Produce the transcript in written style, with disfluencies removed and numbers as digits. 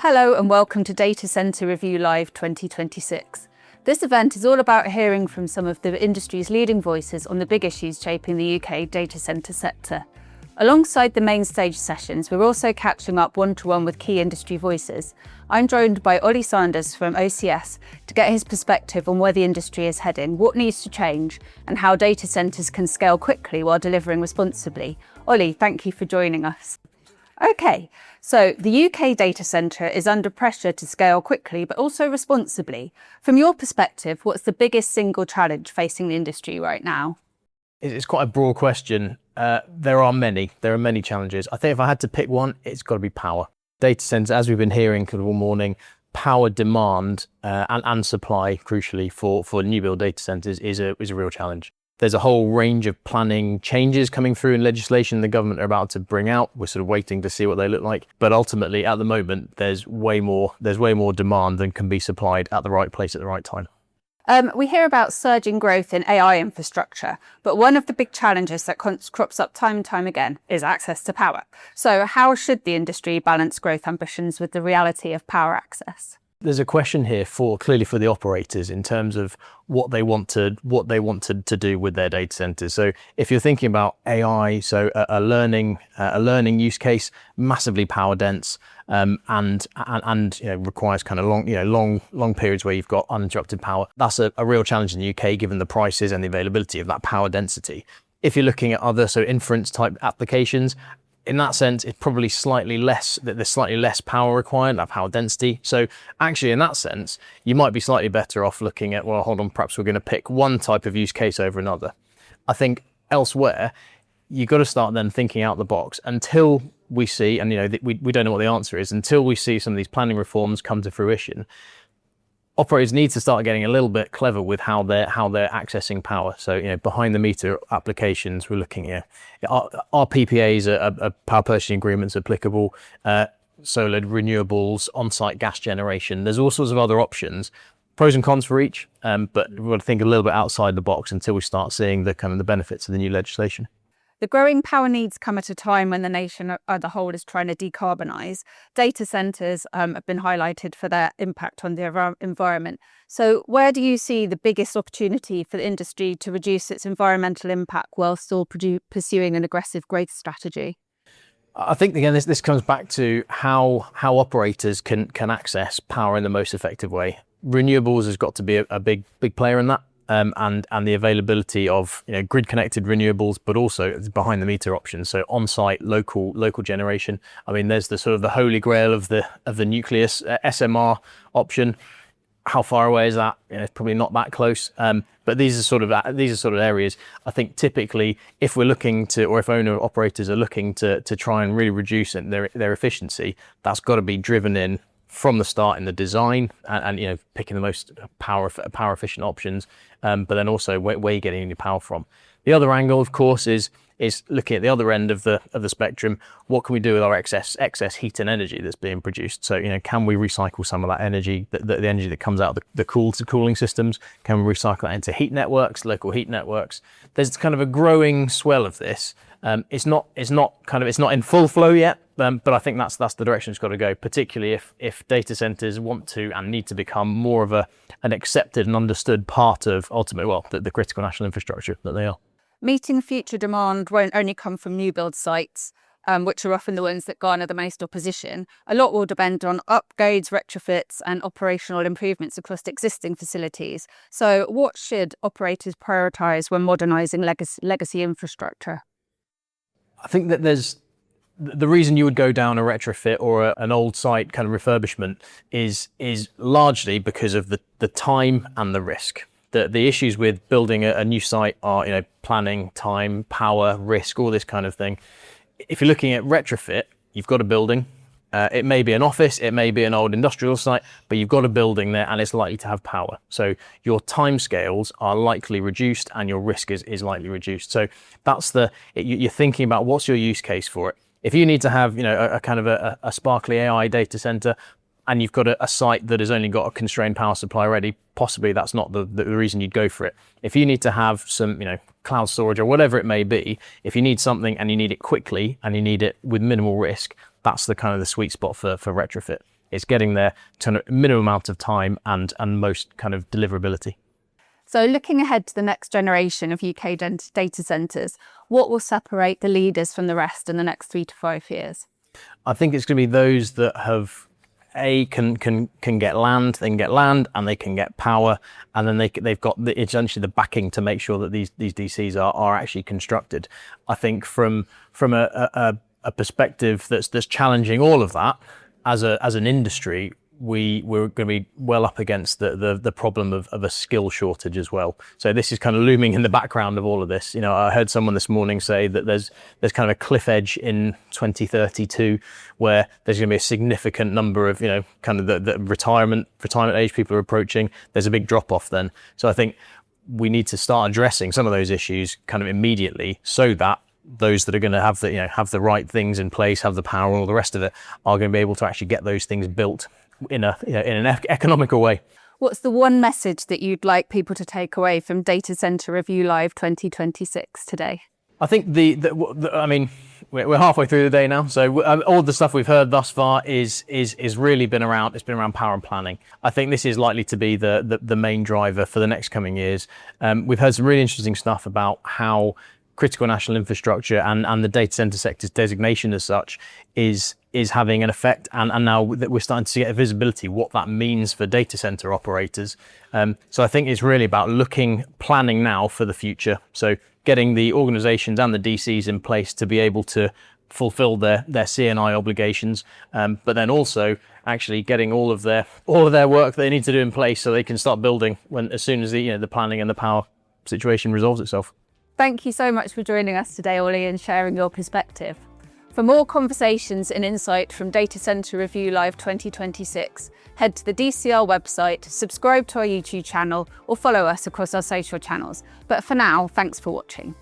Hello and welcome to Data Centre Review Live 2026. This event is all about hearing from some of the industry's leading voices on the big issues shaping the UK data centre sector. Alongside the main stage sessions, we're also catching up one-to-one with key industry voices. I'm joined by Ollie Sander from OCS to get his perspective on where the industry is heading, what needs to change, and how data centres can scale quickly while delivering responsibly. Ollie, thank you for joining us. Okay, so the UK data centre is under pressure to scale quickly, but also responsibly. From your perspective, what's the biggest single challenge facing the industry right now? It's quite a broad question. There are many challenges. I think if I had to pick one, it's got to be power. Data centres, as we've been hearing all morning, power demand and supply, crucially, for new build data centres is a real challenge. There's a whole range of planning changes coming through in legislation the government are about to bring out. We're sort of waiting to see what they look like. But ultimately, at the moment, there's way more demand than can be supplied at the right place at the right time. We hear about surging growth in AI infrastructure, but one of the big challenges that crops up time and time again is access to power. So how should the industry balance growth ambitions with the reality of power access? There's a question here clearly for the operators in terms of what they want to do with their data centers. So if you're thinking about AI, so a learning use case, massively power dense, and requires kind of long periods where you've got uninterrupted power. That's a real challenge in the UK given the prices and the availability of that power density. If you're looking at other inference type applications, in that sense, it's probably there's slightly less power required, that power density. So actually, in that sense, you might be slightly better off looking at, well, hold on, perhaps we're going to pick one type of use case over another. I think elsewhere, you've got to start then thinking out the box until we see, and we don't know what the answer is, until we see some of these planning reforms come to fruition. Operators need to start getting a little bit clever with how they're accessing power. So, behind the meter applications, we're looking at are PPAs, are power purchasing agreements applicable, solar, renewables, on-site gas generation. There's all sorts of other options, pros and cons for each, but we've got to think a little bit outside the box until we start seeing the benefits of the new legislation. The growing power needs come at a time when the nation as a whole is trying to decarbonise. Data centres have been highlighted for their impact on the environment. So where do you see the biggest opportunity for the industry to reduce its environmental impact while still pursuing an aggressive growth strategy? I think, again, this comes back to how operators can access power in the most effective way. Renewables has got to be a big player in that. And the availability of grid connected renewables, but also behind the meter options, so on-site local generation. I mean, there's the holy grail of the nucleus SMR option. How far away is that? It's probably not that close. But these are sort of areas. I think typically, if we're looking to, or if owner operators are looking to try and really reduce their efficiency, that's got to be driven in from the start in the design and picking the most power efficient options, but then also where you're getting your power from. The other angle, of course, is looking at the other end of the spectrum. What can we do with our excess heat and energy that's being produced? So can we recycle some of that energy, the energy that comes out of the cooling systems? Can we recycle that into heat networks, local heat networks? There's kind of a growing swell of this. It's not in full flow yet, but I think that's the direction it's got to go, particularly if data centers want to and need to become more of an accepted and understood part of ultimately, the critical national infrastructure that they are. Meeting future demand won't only come from new build sites, which are often the ones that garner the most opposition. A lot will depend on upgrades, retrofits, and operational improvements across existing facilities. So what should operators prioritise when modernising legacy infrastructure? I think that there's the reason you would go down a retrofit or an old site kind of refurbishment is largely because of the time and the risk. The issues with building a new site are planning, time, power, risk, all this kind of thing. If you're looking at retrofit, you've got a building. It may be an office, it may be an old industrial site, but you've got a building there and it's likely to have power. So your timescales are likely reduced and your risk is likely reduced. So that's you're thinking about what's your use case for it. If you need to have a kind of a sparkly AI data center and you've got a site that has only got a constrained power supply already, possibly that's not the reason you'd go for it. If you need to have some cloud storage or whatever it may be, if you need something and you need it quickly and you need it with minimal risk, that's the kind of the sweet spot for retrofit. It's getting there to a minimum amount of time and most kind of deliverability. So looking ahead to the next generation of UK data centres, what will separate the leaders from the rest in the next 3 to 5 years? I think it's going to be those that have can get land, they can get land and they can get power, and then they've got essentially the backing to make sure that these DCs are actually constructed. I think from a perspective that's challenging all of that as an industry, we're going to be well up against the problem of a skill shortage as well. So this is kind of looming in the background of all of this. You know, I heard someone this morning say that there's kind of a cliff edge in 2032 where there's going to be a significant number of, you know, kind of the retirement age people are approaching. There's a big drop off then. So I think we need to start addressing some of those issues kind of immediately, so that those that are going to have the right things in place, have the power and all the rest of it, are going to be able to actually get those things built in an economical way. What's the one message that you'd like people to take away from Data Center Review Live 2026 today? I think I mean, we're halfway through the day now, so all the stuff we've heard thus far is really been around. It's been around power and planning. I think this is likely to be the main driver for the next coming years. We've heard some really interesting stuff about how critical national infrastructure and the data center sector's designation as such is having an effect, and now that we're starting to see a visibility what that means for data center operators. So I think it's really about planning now for the future. So getting the organizations and the DCs in place to be able to fulfill their C&I obligations, but then also actually getting all of their work they need to do in place so they can start building as soon as the planning and the power situation resolves itself. Thank you so much for joining us today, Ollie, and sharing your perspective. For more conversations and insight from Data Center Review Live 2026, head to the DCR website, subscribe to our YouTube channel, or follow us across our social channels. But for now, thanks for watching.